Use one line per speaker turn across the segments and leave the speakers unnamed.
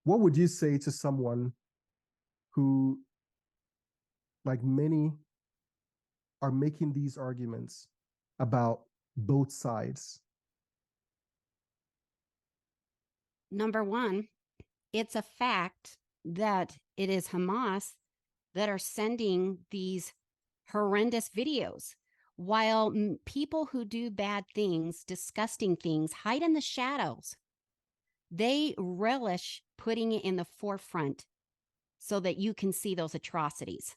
what would you say to someone who, like many, are making these arguments about both sides?
Number one, it's a fact that it is Hamas that are sending these horrendous videos, while people who do bad things, disgusting things, hide in the shadows. They relish putting it in the forefront so that you can see those atrocities.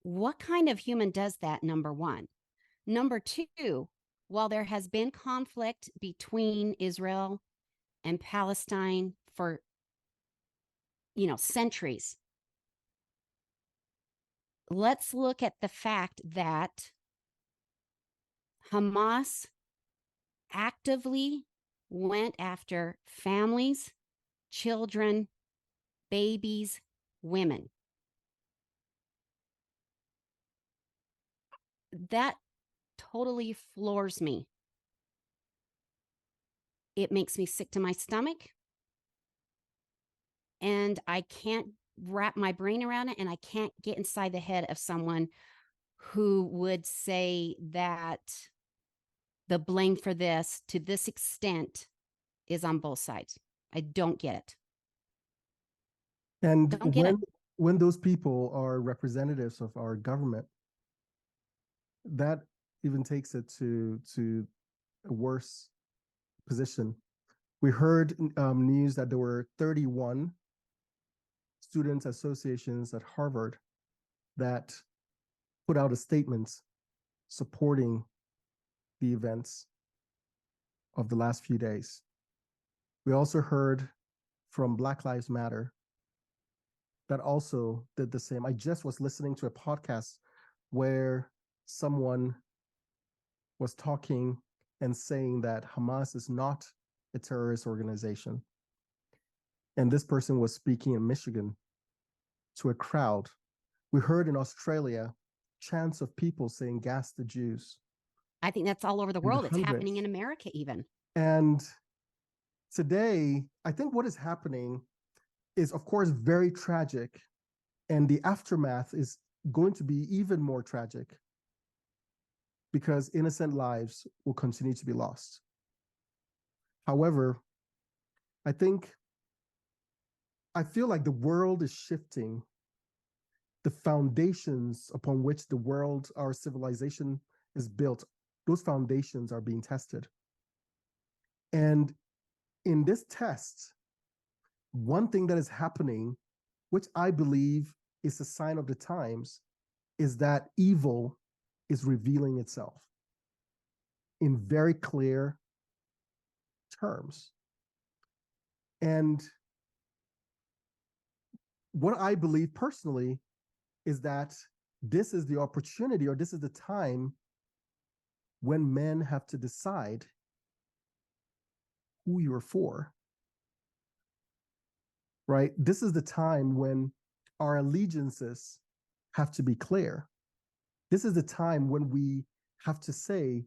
What kind of human does that? Number one. Number two, while there has been conflict between Israel and Palestine for, centuries, let's look at the fact that Hamas actively went after families, children, babies, women. That totally floors me. It makes me sick to my stomach. And I can't wrap my brain around it, and I can't get inside the head of someone who would say that the blame for this to this extent is on both sides. I don't get it.
And
Don't get it.
when those people are representatives of our government, that even takes it to a worse position. We heard news that there were 31 students associations at Harvard that put out a statement supporting the events of the last few days. We also heard from Black Lives Matter that also did the same. I just was listening to a podcast where someone was talking and saying that Hamas is not a terrorist organization. And this person was speaking in Michigan to a crowd. We heard in Australia chants of people saying gas the Jews.
I think that's all over the world. It's happening in America even.
And today, I think what is happening is, of course, very tragic. And the aftermath is going to be even more tragic because innocent lives will continue to be lost. However, I feel like the world is shifting. The foundations upon which the world, our civilization is built, those foundations are being tested. And in this test, one thing that is happening, which I believe is a sign of the times, is that evil is revealing itself in very clear terms. And what I believe personally is that this is the opportunity, or this is the time when men have to decide who you're for, right? This is the time when our allegiances have to be clear. This is the time when we have to say,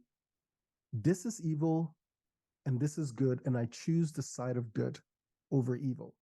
this is evil and this is good, and I choose the side of good over evil.